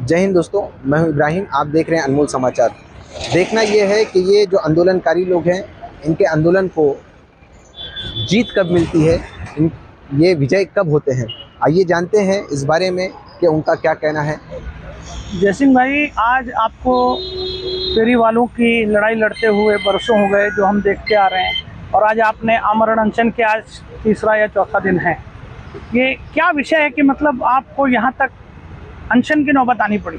जय हिंद दोस्तों, मैं हूं इब्राहिम। आप देख रहे हैं अनमोल समाचार। देखना यह है कि ये जो आंदोलनकारी लोग हैं, इनके आंदोलन को जीत कब मिलती है, ये विजय कब होते हैं। आइए जानते हैं इस बारे में कि उनका क्या कहना है। जयसिंह भाई, आज आपको फेरी वालों की लड़ाई लड़ते हुए बरसों हो गए जो हम देखते आ रहे हैं, और आज आपने आमरण अनशन के आज तीसरा या चौथा दिन है। ये क्या विषय है कि मतलब आपको यहाँ तक अनशन की नौबत आनी पड़ी?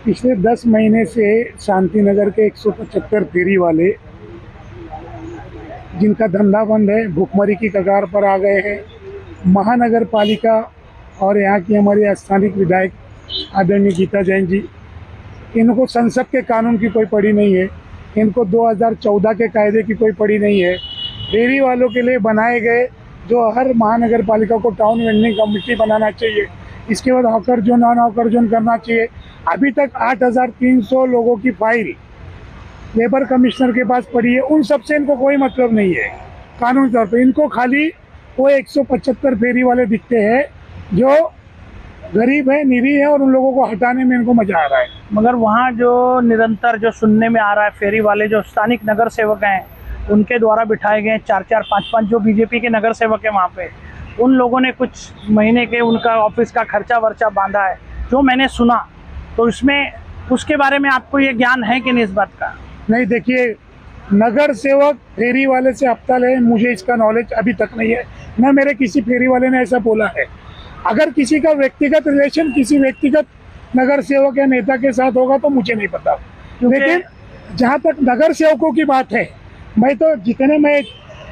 पिछले 10 महीने से शांतिनगर के 175 फेरी वाले, जिनका धंधा बंद है, भुखमरी की कगार पर आ गए हैं। महानगर पालिका और यहाँ की हमारी स्थानीय विधायक आदरणीय गीता जैन जी, इनको संसद के कानून की कोई पड़ी नहीं है, इनको 2014 के कायदे की कोई पड़ी नहीं है। फेरी वालों के लिए बनाए गए जो हर महानगर पालिका को टाउन वेंडिंग कमेटी बनाना चाहिए, इसके बाद hawker zone, non hawker zone करना चाहिए। अभी तक 8300 लोगों की फाइल लेबर कमिश्नर के पास पड़ी है। उन सब से इनको कोई मतलब नहीं है कानूनी तौर पे। इनको खाली वो 175 फेरी वाले दिखते हैं जो गरीब है, निरीह है, और उन लोगों को हटाने में इनको मजा आ रहा है। मगर वहाँ जो निरंतर जो सुनने में आ रहा है, फेरी वाले जो स्थानिक नगर सेवक हैं उनके द्वारा बिठाए गए 4-4, 5-5 जो बीजेपी के नगर सेवक हैं वहाँ पे, उन लोगों ने कुछ महीने के उनका ऑफिस का खर्चा वर्चा बांधा है जो मैंने सुना। तो इसमें उसके बारे में आपको ये ज्ञान है कि नहीं इस बात का? नहीं, देखिए, नगर सेवक फेरी वाले से हफ्ता ले, मुझे इसका नॉलेज अभी तक नहीं है, न मेरे किसी फेरी वाले ने ऐसा बोला है। अगर किसी का व्यक्तिगत रिलेशन किसी व्यक्तिगत नगर सेवक या नेता के साथ होगा तो मुझे नहीं पता। लेकिन जहाँ तक नगर सेवकों की बात है, मैं तो जितने में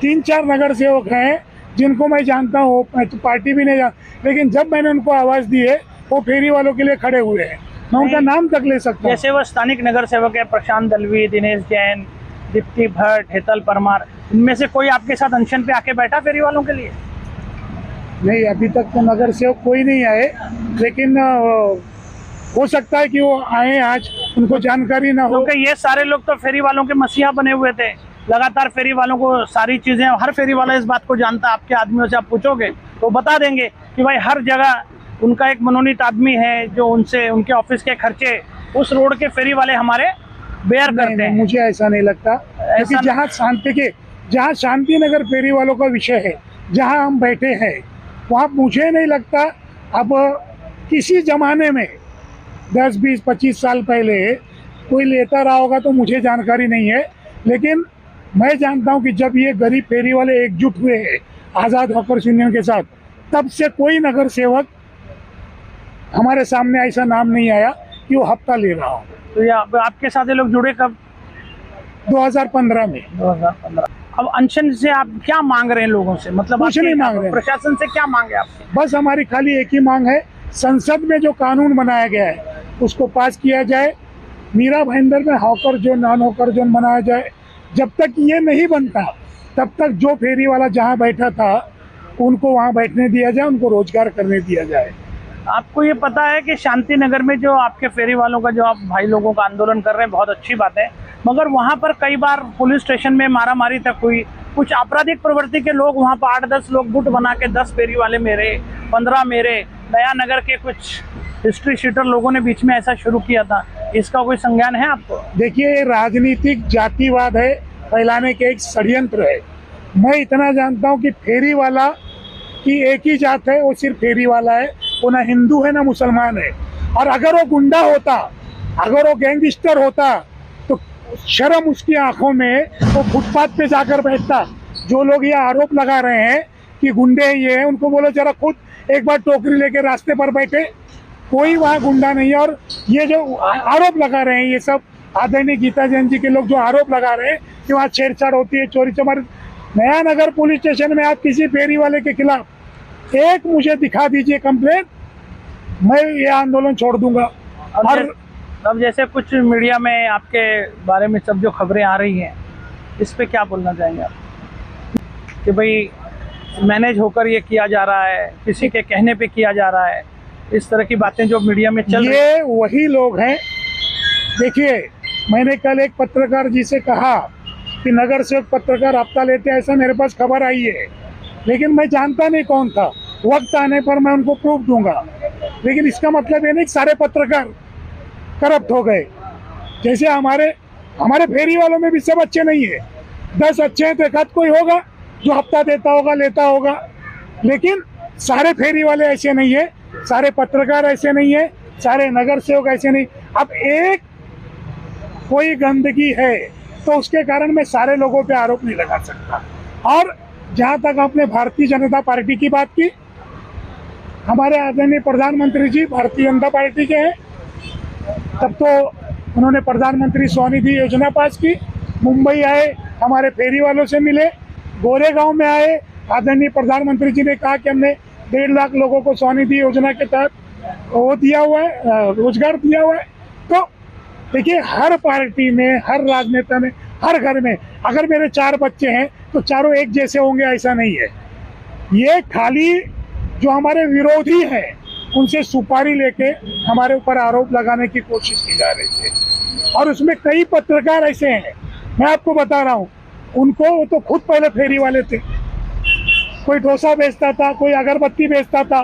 3-4 नगर सेवक हैं जिनको मैं जानता हूँ, मैं तो पार्टी भी नहीं जानता, लेकिन जब मैंने उनको आवाज़ दी है वो फेरी वालों के लिए खड़े हुए हैं। मैं उनका नाम तक ले सकता हूँ। जैसे वो स्थानिक नगर सेवक है, प्रशांत दलवी, दिनेश जैन, दीप्ति भट्ट, हेतल परमार, इनमें से कोई आपके साथ अनशन पे आके बैठा फेरी वालों के लिए? नहीं, अभी तक तो नगर सेवक कोई नहीं आए, लेकिन हो सकता है कि वो आए आज, उनको जानकारी ना हो। क्योंकि ये सारे लोग तो फेरी वालों के मसीहा बने हुए थे। लगातार फेरी वालों को सारी चीजें, हर फेरी वाला इस बात को जानता है। आपके आदमियों से आप पूछोगे तो बता देंगे कि भाई हर जगह उनका एक मनोनीत आदमी है जो उनसे उनके ऑफिस के खर्चे उस रोड के फेरी वाले हमारे बेयर करते हैं। मुझे ऐसा नहीं लगता, क्योंकि जहाँ शांति नगर फेरी वालों का विषय है, जहाँ हम बैठे हैं, वहाँ मुझे नहीं लगता अब किसी जमाने में 10, 20, 25 साल पहले कोई लेता रहा होगा, तो मुझे जानकारी नहीं है। लेकिन मैं जानता हूँ कि जब ये गरीब फेरी वाले एकजुट हुए हैं आज़ाद हॉकर्स यूनियन के साथ, तब से कोई नगर सेवक हमारे सामने ऐसा नाम नहीं आया कि वो हफ्ता ले रहा हो। तो ये आपके साथ ये लोग जुड़े कब? 2015 में। 2015। अब अनशन से आप क्या मांग रहे हैं लोगों से? मतलब कुछ नहीं मांग रहे, प्रशासन से क्या मांगे आप? बस हमारी खाली एक ही मांग है, संसद में जो कानून बनाया गया है उसको पास किया जाए। मीरा भाईंदर में hawker zone, non hawker zone बनाया जाए। जब तक ये नहीं बनता तब तक जो फेरी वाला जहाँ बैठा था उनको वहाँ बैठने दिया जाए, उनको रोजगार करने दिया जाए। आपको ये पता है कि शांति नगर में जो आपके फेरी वालों का जो आप भाई लोगों का आंदोलन कर रहे हैं, बहुत अच्छी बात है, मगर वहाँ पर कई बार पुलिस स्टेशन में मारामारी तक हुई। कुछ आपराधिक प्रवृत्ति के लोग वहाँ पर 8-10 लोग गुट बना के 10 फेरी वाले मेरे, 15 मेरे, नया नगर के कुछ हिस्ट्री शीटर लोगों ने बीच में ऐसा शुरू किया था। इसका कोई संज्ञान है आपको? देखिए, ये राजनीतिक जातिवाद है, फैलाने के एक षड्यंत्र है। मैं इतना जानता हूँ कि फेरी वाला की एक ही जात है, वो सिर्फ फेरी वाला है, वो ना हिंदू है ना मुसलमान है। और अगर वो गुंडा होता, अगर वो गैंगस्टर होता, तो शर्म उसकी आंखों में, वो फुटपाथ पे जाकर बैठता। जो लोग ये आरोप लगा रहे हैं कि गुंडे ये हैं, उनको बोलो जरा खुद एक बार टोकरी लेके रास्ते पर बैठे। कोई वहाँ गुंडा नहीं है। और ये जो आरोप लगा रहे हैं, ये सब आदरणीय गीता जैन जी के लोग जो आरोप लगा रहे हैं कि वहाँ छेड़छाड़ होती है, चोरी चमारी, नया नगर पुलिस स्टेशन में आप किसी फेरी वाले के खिलाफ एक मुझे दिखा दीजिए कंप्लेंट, मैं ये आंदोलन छोड़ दूंगा। और अब जैसे कुछ मीडिया में आपके बारे में सब जो खबरें आ रही हैं, इस पे क्या बोलना चाहेंगे आप? कि भाई मैनेज होकर ये किया जा रहा है, किसी के कहने पे किया जा रहा है, इस तरह की बातें जो मीडिया में चल रही है। ये वही लोग हैं। देखिए, मैंने कल एक पत्रकार जी से कहा कि नगर सेवक पत्रकार हफ्ता लेते हैं, ऐसा मेरे पास खबर आई है, लेकिन मैं जानता नहीं कौन था। वक्त आने पर मैं उनको प्रूफ दूंगा। लेकिन इसका मतलब ये नहीं कि सारे पत्रकार करप्ट हो गए। जैसे हमारे फेरी वालों में भी सब अच्छे नहीं है, 10 अच्छे हैं तो एक आध कोई होगा जो हफ्ता देता होगा, लेता होगा, लेकिन सारे फेरी वाले ऐसे नहीं है, सारे पत्रकार ऐसे नहीं है, सारे नगर सेवक ऐसे नहीं। अब एक कोई गंदगी है तो उसके कारण मैं सारे लोगों पे आरोप नहीं लगा सकता। और जहाँ तक आपने भारतीय जनता पार्टी की बात की, हमारे आदरणीय प्रधानमंत्री जी भारतीय जनता पार्टी के हैं, तब तो उन्होंने प्रधानमंत्री स्वनिधि योजना पास की, मुंबई आए, हमारे फेरी वालों से मिले, गोरेगांव में आए, आदरणीय प्रधानमंत्री जी ने कहा कि हमने 1.5 लाख लोगों को स्वनिधि योजना के तहत वो दिया हुआ है, रोजगार दिया हुआ है। तो देखिए, हर पार्टी में, हर राजनेता में, हर घर में अगर मेरे 4 बच्चे हैं तो चारों एक जैसे होंगे ऐसा नहीं है। ये खाली जो हमारे विरोधी हैं उनसे सुपारी लेके हमारे ऊपर आरोप लगाने की कोशिश की जा रही है। और उसमें कई पत्रकार ऐसे हैं, मैं आपको बता रहा हूँ, उनको वो तो खुद पहले फेरी वाले थे, कोई डोसा बेचता था, कोई अगरबत्ती बेचता था।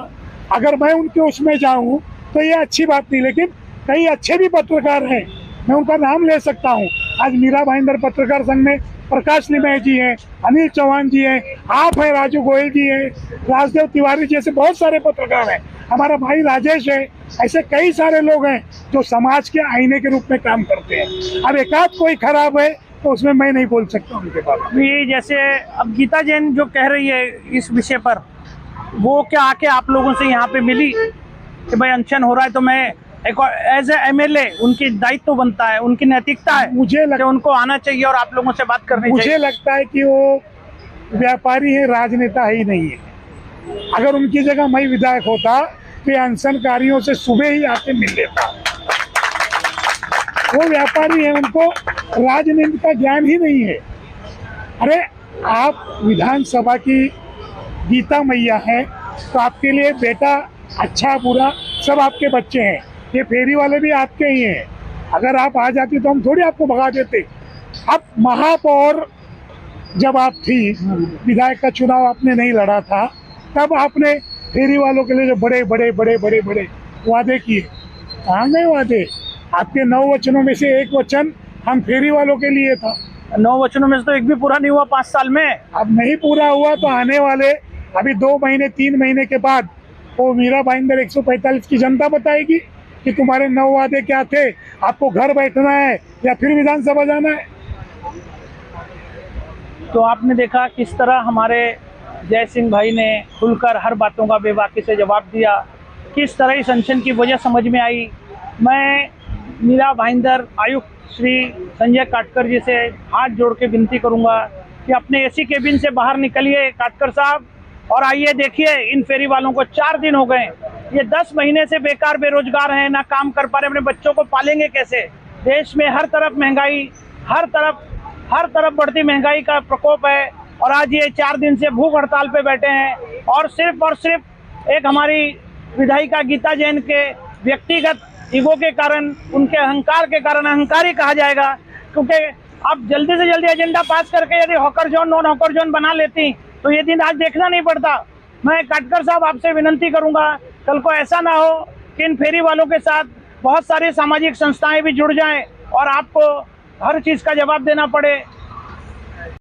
अगर मैं उनके उसमें जाऊँ तो ये अच्छी बात नहीं, लेकिन कई अच्छे भी पत्रकार हैं, मैं उनका नाम ले सकता हूँ। आज मीरा भाईंदर पत्रकार संघ में प्रकाश निमय जी हैं, अनिल चौहान जी हैं, आप हैं, राजू गोयल जी हैं, राजदेव तिवारी जैसे बहुत सारे पत्रकार हैं, हमारा भाई राजेश है, ऐसे कई सारे लोग हैं जो समाज के आईने के रूप में काम करते हैं। अब एकाध कोई खराब है तो उसमें मैं नहीं बोल सकता उनके बारे में। ये जैसे अब गीता जैन जो कह रही है इस विषय पर, वो क्या आके आप लोगों से यहाँ पे मिली कि भाई अनशन हो रहा है, तो मैं एक एज ए MLA उनकी दायित्व तो बनता है, उनकी नैतिकता है, मुझे उनको आना चाहिए और आप लोगों से बात करनी चाहिए। मुझे लगता है कि वो व्यापारी है, राजनेता ही नहीं है। अगर उनकी जगह मैं विधायक होता तो ये अनशनकारियों से सुबह ही आके मिल लेता। वो व्यापारी है, उनको राजनीति का ज्ञान ही नहीं है। अरे आप विधानसभा की गीता मैया हैं, तो आपके लिए बेटा अच्छा बुरा सब आपके बच्चे हैं, ये फेरी वाले भी आपके ही हैं। अगर आप आ जाती तो हम थोड़ी आपको भगा देते। अब महापौर जब आप थी, विधायक का चुनाव आपने नहीं लड़ा था, तब आपने फेरी वालों के लिए जो बड़े बड़े बड़े बड़े बड़े वादे किए, कहाँ गए वादे? आपके 9 वचनों में से एक वचन हम फेरी वालों के लिए था। 9 वचनों में से तो एक भी पूरा नहीं हुआ 5 साल में। अब नहीं पूरा हुआ तो आने वाले अभी 2 महीने 3 महीने के बाद वो मीरा भाईंदर 145 की जनता बताएगी कि तुम्हारे 9 वादे क्या थे, आपको घर बैठना है या फिर विधानसभा जाना है। तो आपने देखा किस तरह हमारे जय सिंह भाई ने खुलकर हर बातों का बेबाकी से जवाब दिया, किस तरह इस अनशन की वजह समझ में आई। मैं मीरा भाईंदर आयुक्त श्री संजय काटकर जी से हाथ जोड़ के विनती करूंगा कि अपने AC केबिन से बाहर निकलिए काटकर साहब, और आइए देखिए इन फेरी वालों को 4 दिन हो गए, ये 10 महीने से बेकार बेरोजगार हैं, ना काम कर पा रहे, अपने बच्चों को पालेंगे कैसे? देश में हर तरफ महंगाई, हर तरफ बढ़ती महंगाई का प्रकोप है, और आज ये 4 दिन से भूख हड़ताल पे बैठे हैं। और सिर्फ एक हमारी विधायिका गीता जैन के व्यक्तिगत ईगो के कारण, उनके अहंकार के कारण, अहंकारी कहा जाएगा, क्योंकि अब जल्दी से जल्दी एजेंडा पास करके यदि hawker zone, non hawker zone बना लेती तो ये दिन आज देखना नहीं पड़ता। मैं काटकर साहब आपसे विनती करूंगा, कल को ऐसा ना हो कि इन फेरी वालों के साथ बहुत सारी सामाजिक संस्थाएं भी जुड़ जाएं और आपको हर चीज का जवाब देना पड़े।